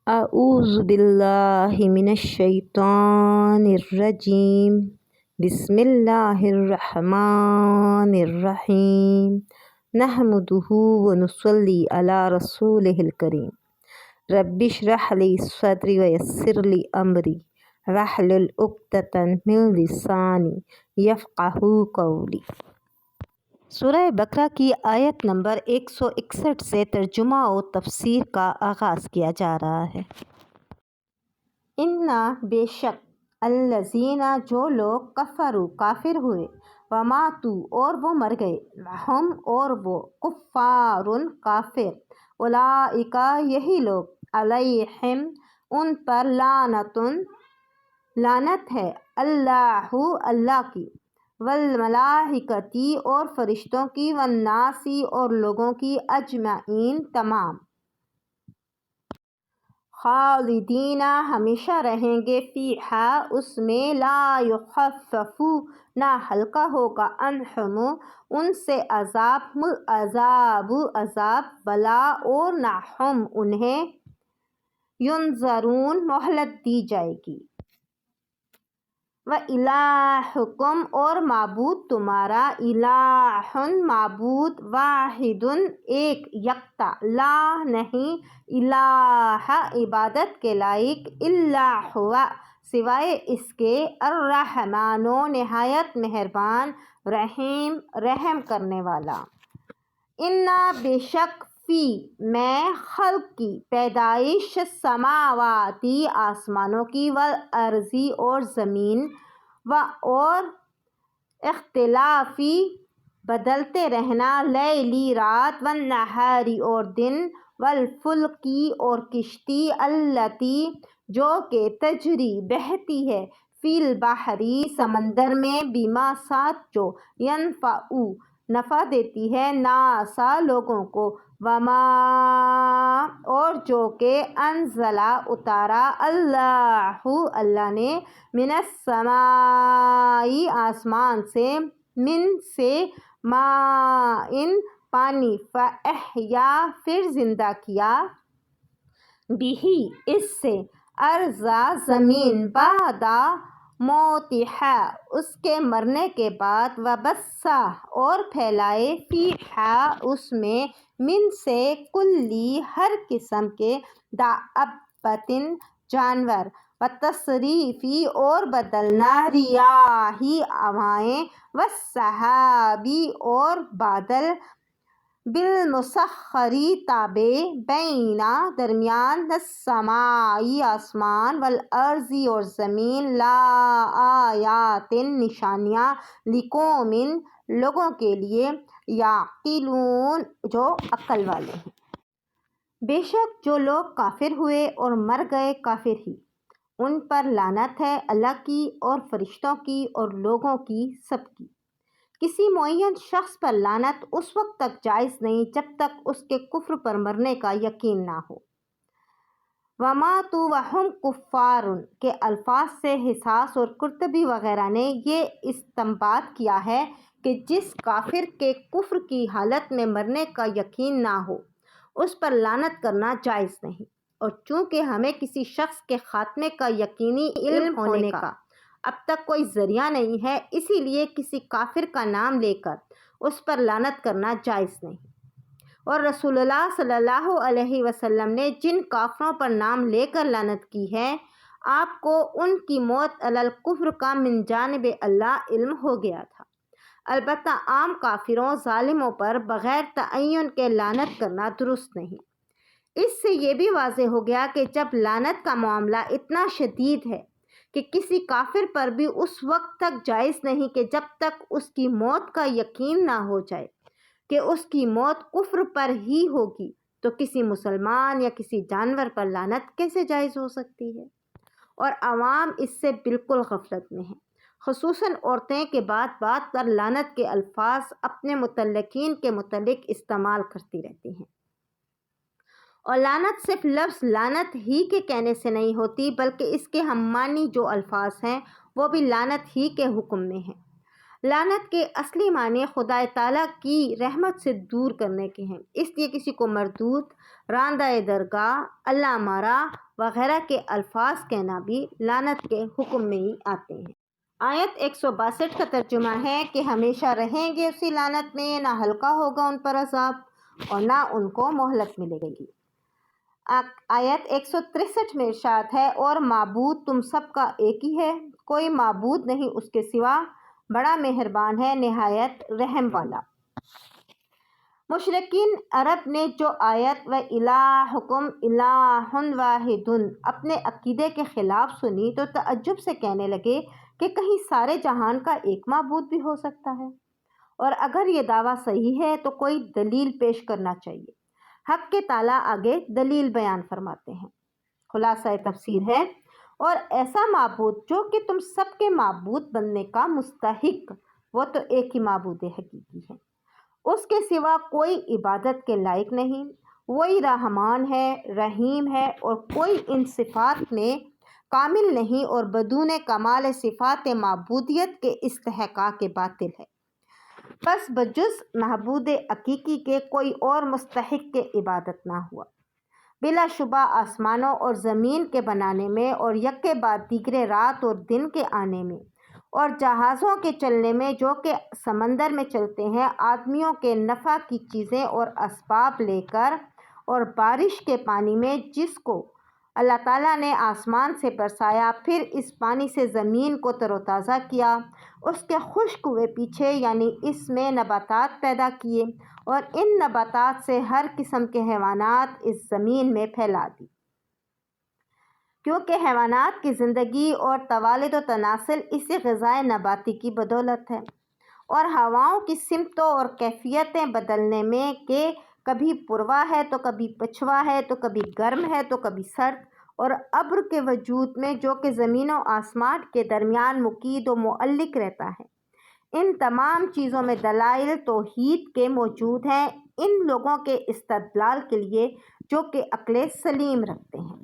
اعوذ باللہ من الشیطان الرجیم بسم اللہ الرحمن الرحیم نحمدہ ونصلی علی رسولہ الکریم رب اشرح لی صدری ویسر لی امری واحلل عقدۃ من لسانی یفقہوا قولی۔ سورہ بقرہ کی آیت نمبر 161 سے ترجمہ و تفسیر کا آغاز کیا جا رہا ہے۔ اِنَّ بے شک الذین جو لوگ کفروا کافر ہوئے وماتوا اور وہ مر گئے ہم اور وہ کفار کافر اولئک یہی لوگ علیہم ان پر لعنت ہے اللہ کی والملائکۃ اور فرشتوں کی والناس اور لوگوں کی اجمعین تمام خالدین ہمیشہ رہیں گے فیہا اس میں لا یخفف نہ ہلکا ہوگا عنہم ان سے عذاب ولا اور نہ ہم انہیں ینظرون مہلت دی جائے گی۔ وَإِلَٰهُكُمْ اور معبود تمہارا الٰہ معبود واحد ایک یکتا لا نہیں الٰہ عبادت کے لائق الا ہوا سوائے اس کے الرحمن نہایت مہربان رحیم رحم کرنے والا۔ اِنَّ بے شک فی میں خلق کی پیدائش السماواتی آسمانوں کی والارض اور زمین اور اختلافی بدلتے رہنا لیلی رات والنہاری اور دن والفلکی اور کشتی التی جو کہ تجری بہتی ہے فی البحر سمندر میں بما ساتھ جو ینفع نفع دیتی ہے ناسا لوگوں کو وما اور جو کہ انزلہ اتارا اللہ نے من السماء آسمان سے من سے ماء پانی فاحیا پھر زندہ کیا بہی اس سے ارضا زمین بعد موتہا اس کے مرنے کے بعد وبثا اور پھیلائے فیہا اس میں من سے کلی ہر قسم کے دابۃ جانور وتصریفی اور بدلنا ریاح ہوائیں والسحاب اور بادل بالمسخر تابع بین درمیان السماء آسمان والارض اور زمین لآیات نشانیاں لقوم لوگوں کے لیے یعقلون جو عقل والے ہیں۔ بے شک جو لوگ کافر ہوئے اور مر گئے کافر ہی ان پر لعنت ہے اللہ کی اور فرشتوں کی اور لوگوں کی سب کی۔ کسی معین شخص پر لعنت اس وقت تک جائز نہیں جب تک اس کے کفر پر مرنے کا یقین نہ ہو۔ وَمَاتُوا وَهُمْ كُفَّارٌ کے الفاظ سے حساس اور قرطبی وغیرہ نے یہ استنباط کیا ہے کہ جس کافر کے کفر کی حالت میں مرنے کا یقین نہ ہو اس پر لعنت کرنا جائز نہیں، اور چونکہ ہمیں کسی شخص کے خاتمے کا یقینی علم ہونے کا اب تک کوئی ذریعہ نہیں ہے اسی لیے کسی کافر کا نام لے کر اس پر لعنت کرنا جائز نہیں۔ اور رسول اللہ صلی اللہ علیہ وسلم نے جن کافروں پر نام لے کر لعنت کی ہے آپ کو ان کی موت علی الکفر کا من جانب اللہ علم ہو گیا تھا۔ البتہ عام کافروں ظالموں پر بغیر تعین کے لعنت کرنا درست نہیں۔ اس سے یہ بھی واضح ہو گیا کہ جب لعنت کا معاملہ اتنا شدید ہے کہ کسی کافر پر بھی اس وقت تک جائز نہیں کہ جب تک اس کی موت کا یقین نہ ہو جائے کہ اس کی موت کفر پر ہی ہوگی تو کسی مسلمان یا کسی جانور پر لعنت کیسے جائز ہو سکتی ہے؟ اور عوام اس سے بالکل غفلت میں ہیں، خصوصاً عورتیں کہ بات بات پر لعنت کے الفاظ اپنے متعلقین کے متعلق استعمال کرتی رہتی ہیں۔ اور لعنت صرف لفظ لعنت ہی کے کہنے سے نہیں ہوتی بلکہ اس کے ہم معنی جو الفاظ ہیں وہ بھی لعنت ہی کے حکم میں ہیں۔ لعنت کے اصلی معنی خدا تعالیٰ کی رحمت سے دور کرنے کے ہیں، اس لیے کسی کو مردود، راندہ درگاہ، اللہ مارا وغیرہ کے الفاظ کہنا بھی لعنت کے حکم میں ہی آتے ہیں۔ آیت 162 کا ترجمہ ہے کہ ہمیشہ رہیں گے اسی لعنت میں، نہ ہلکا ہوگا ان پر عذاب اور نہ ان کو مہلت ملے گی۔ آیت 163 میں ارشاد ہے، اور معبود تم سب کا ایک ہی ہے، کوئی معبود نہیں اس کے سوا، بڑا مہربان ہے، نہایت رحم والا۔ مشرکین عرب نے جو آیت وَإِلَٰهُكُمْ إِلَٰهٌ وَاحِدٌ اپنے عقیدے کے خلاف سنی تو تعجب سے کہنے لگے کہ کہیں سارے جہان کا ایک معبود بھی ہو سکتا ہے، اور اگر یہ دعویٰ صحیح ہے تو کوئی دلیل پیش کرنا چاہیے۔ حق کے تعالیٰ آگے دلیل بیان فرماتے ہیں۔ خلاصہ تفسیر ہے، اور ایسا معبود جو کہ تم سب کے معبود بننے کا مستحق، وہ تو ایک ہی معبود حقیقی ہے، اس کے سوا کوئی عبادت کے لائق نہیں، وہی رحمان ہے، رحیم ہے، اور کوئی ان صفات میں کامل نہیں اور بدون کمال صفات معبودیت کے استحقاق کے باطل ہے۔ بس بجز معبود حقیقی کے کوئی اور مستحق کے عبادت نہ ہوا۔ بلا شبہ آسمانوں اور زمین کے بنانے میں اور یک کے بعد دیگرے رات اور دن کے آنے میں اور جہازوں کے چلنے میں جو کہ سمندر میں چلتے ہیں، آدمیوں کے نفع کی چیزیں اور اسباب لے کر، اور بارش کے پانی میں جس کو اللہ تعالیٰ نے آسمان سے برسایا، پھر اس پانی سے زمین کو تر و تازہ کیا، اس کے خشک ہوئے پیچھے یعنی اس میں نباتات پیدا کیے، اور ان نباتات سے ہر قسم کے حیوانات اس زمین میں پھیلا دی، کیونکہ حیوانات کی زندگی اور توالد و تناسل اسی غذائے نباتی کی بدولت ہے، اور ہواؤں کی سمتوں اور کیفیتیں بدلنے میں کہ کبھی پروا ہے تو کبھی پچھوا ہے تو کبھی گرم ہے تو کبھی سرد، اور ابر کے وجود میں جو کہ زمین و آسمان کے درمیان مقید و معلق رہتا ہے، ان تمام چیزوں میں دلائل توحید کے موجود ہیں ان لوگوں کے استدلال کے لیے جو کہ عقل سلیم رکھتے ہیں۔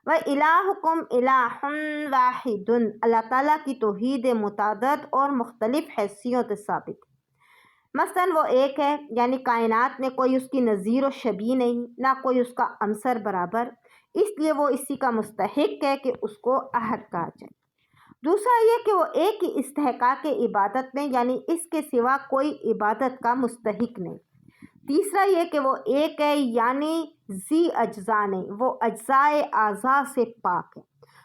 وَإِلَٰهُكُمْ إِلَٰهٌ وَاحِدٌ اللہ تعالیٰ کی توحید متعدد اور مختلف حیثیت ثابت ہے۔ مثلاً وہ ایک ہے، یعنی کائنات میں کوئی اس کی نظیر و شبیہ نہیں، نہ کوئی اس کا امثل برابر، اس لیے وہ اسی کا مستحق ہے کہ اس کو احد کہا جائے۔ دوسرا یہ کہ وہ ایک ہی استحقاق عبادت میں، یعنی اس کے سوا کوئی عبادت کا مستحق نہیں۔ تیسرا یہ کہ وہ ایک ہے، یعنی ذی اجزا نہیں، وہ اجزائے اعضاء سے پاک ہے،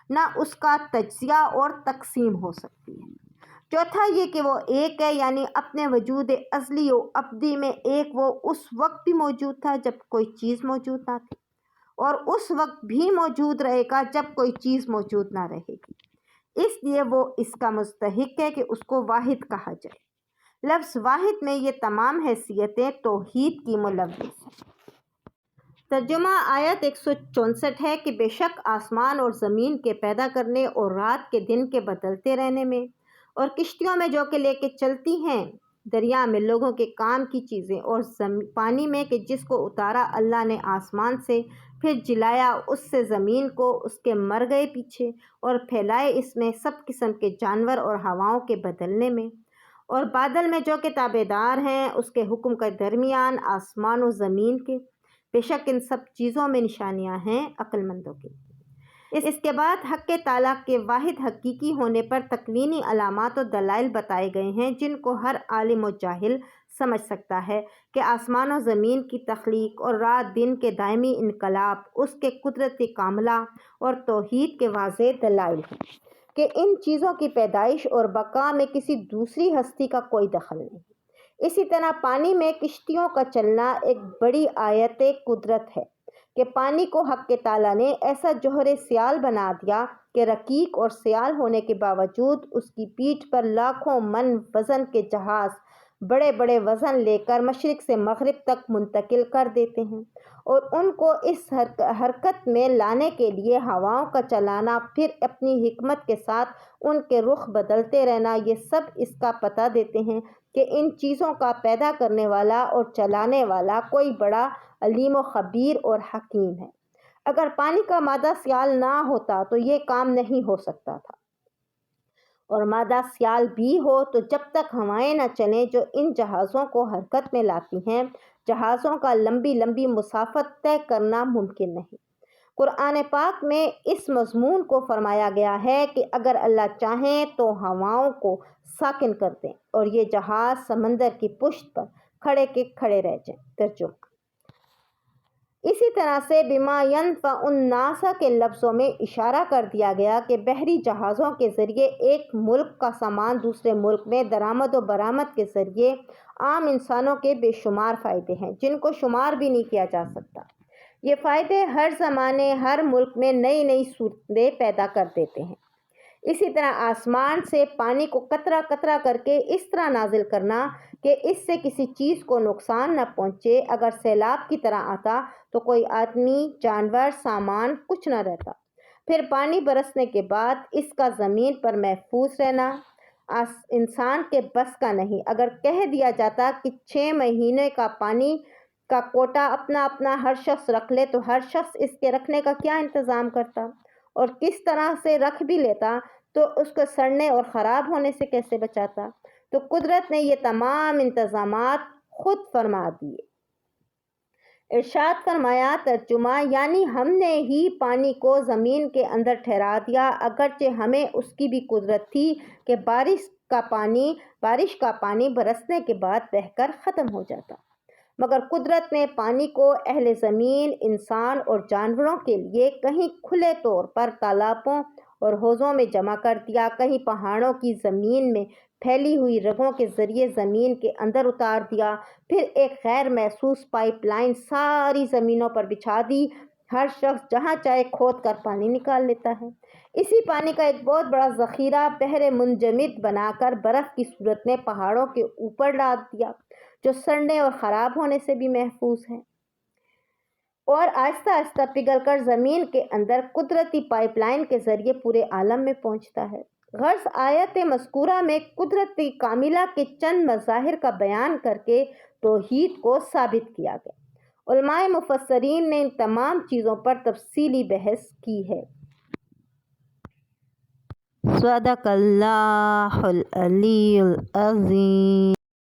نہ اس کا تجزیہ اور تقسیم ہو سکتی ہے۔ چوتھا یہ کہ وہ ایک ہے، یعنی اپنے وجود ازلی و ابدی میں ایک، وہ اس وقت بھی موجود تھا جب کوئی چیز موجود نہ تھی، اور اس وقت بھی موجود رہے گا جب کوئی چیز موجود نہ رہے گی، اس لیے وہ اس کا مستحق ہے کہ اس کو واحد کہا جائے۔ لفظ واحد میں یہ تمام حیثیتیں توحید کی ملوث ہیں۔ ترجمہ آیت 164 ہے کہ بے شک آسمان اور زمین کے پیدا کرنے اور رات کے دن کے بدلتے رہنے میں، اور کشتیوں میں جو کہ لے کے چلتی ہیں دریا میں لوگوں کے کام کی چیزیں، اور پانی میں کہ جس کو اتارا اللہ نے آسمان سے، پھر جلایا اس سے زمین کو اس کے مر گئے پیچھے، اور پھیلائے اس میں سب قسم کے جانور اور ہواؤں کے بدلنے میں، اور بادل میں جو کہ تابعدار ہیں اس کے حکم کے درمیان آسمان و زمین کے، بے شک ان سب چیزوں میں نشانیاں ہیں عقل مندوں کے۔ اس کے بعد حق تعالیٰ کے واحد حقیقی ہونے پر تکوینی علامات و دلائل بتائے گئے ہیں جن کو ہر عالم و جاہل سمجھ سکتا ہے کہ آسمان و زمین کی تخلیق اور رات دن کے دائمی انقلاب اس کے قدرت کاملہ اور توحید کے واضح دلائل ہیں کہ ان چیزوں کی پیدائش اور بقا میں کسی دوسری ہستی کا کوئی دخل نہیں۔ اسی طرح پانی میں کشتیوں کا چلنا ایک بڑی آیت قدرت ہے کہ پانی کو حق تعالیٰ نے ایسا جوہر سیال بنا دیا کہ رقیق اور سیال ہونے کے باوجود اس کی پیٹھ پر لاکھوں من وزن کے جہاز بڑے بڑے وزن لے کر مشرق سے مغرب تک منتقل کر دیتے ہیں، اور ان کو اس حرکت میں لانے کے لیے ہواؤں کا چلانا، پھر اپنی حکمت کے ساتھ ان کے رخ بدلتے رہنا، یہ سب اس کا پتہ دیتے ہیں کہ ان چیزوں کا پیدا کرنے والا اور چلانے والا کوئی بڑا علیم و خبیر اور حکیم ہے۔ اگر پانی کا مادہ سیال نہ ہوتا تو یہ کام نہیں ہو سکتا تھا۔ اور مادہ سیال بھی ہو تو جب تک ہوائیں نہ چلیں جو ان جہازوں کو حرکت میں لاتی ہیں، جہازوں کا لمبی لمبی مسافت طے کرنا ممکن نہیں۔ قرآن پاک میں اس مضمون کو فرمایا گیا ہے کہ اگر اللہ چاہیں تو ہواؤں کو ساکن کر دیں اور یہ جہاز سمندر کی پشت پر کھڑے کے کھڑے رہ جائیں۔ ترجمہ: اسی طرح سے بما ينفع الناس کے لفظوں میں اشارہ کر دیا گیا کہ بحری جہازوں کے ذریعے ایک ملک کا سامان دوسرے ملک میں درآمد و برآمد کے ذریعے عام انسانوں کے بے شمار فائدے ہیں جن کو شمار بھی نہیں کیا جا سکتا۔ یہ فائدے ہر زمانے ہر ملک میں نئی نئی صورتیں پیدا کر دیتے ہیں۔ اسی طرح آسمان سے پانی کو قطرہ قطرہ کر کے اس طرح نازل کرنا کہ اس سے کسی چیز کو نقصان نہ پہنچے، اگر سیلاب کی طرح آتا تو کوئی آدمی، جانور، سامان کچھ نہ رہتا۔ پھر پانی برسنے کے بعد اس کا زمین پر محفوظ رہنا انسان کے بس کا نہیں۔ اگر کہہ دیا جاتا کہ 6 مہینے کا پانی کا کوٹا اپنا اپنا ہر شخص رکھ لے تو ہر شخص اس کے رکھنے کا کیا انتظام کرتا، اور کس طرح سے رکھ بھی لیتا تو اس کو سڑنے اور خراب ہونے سے کیسے بچاتا؟ تو قدرت نے یہ تمام انتظامات خود فرما دیے۔ ارشاد فرمایا، ترجمہ: یعنی ہم نے ہی پانی کو زمین کے اندر ٹھہرا دیا، اگرچہ ہمیں اس کی بھی قدرت تھی کہ بارش کا پانی برسنے کے بعد بہہ کر ختم ہو جاتا، مگر قدرت نے پانی کو اہل زمین، انسان اور جانوروں کے لیے کہیں کھلے طور پر تالابوں اور حوضوں میں جمع کر دیا، کہیں پہاڑوں کی زمین میں پھیلی ہوئی رگوں کے ذریعے زمین کے اندر اتار دیا، پھر ایک غیر محسوس پائپ لائن ساری زمینوں پر بچھا دی، ہر شخص جہاں چاہے کھود کر پانی نکال لیتا ہے۔ اسی پانی کا ایک بہت بڑا ذخیرہ بحر منجمد بنا کر برف کی صورت میں پہاڑوں کے اوپر ڈال دیا جو سڑنے اور خراب ہونے سے بھی محفوظ ہے، اور آہستہ آہستہ پگھل کر زمین کے اندر قدرتی پائپ لائن کے ذریعے پورے عالم میں پہنچتا ہے۔ غرض آیت مذکورہ میں قدرتی کاملہ کے چند مظاہر کا بیان کر کے توحید کو ثابت کیا گیا۔ علماء مفسرین نے ان تمام چیزوں پر تفصیلی بحث کی ہے۔ صدق اللہ العلی العظیم۔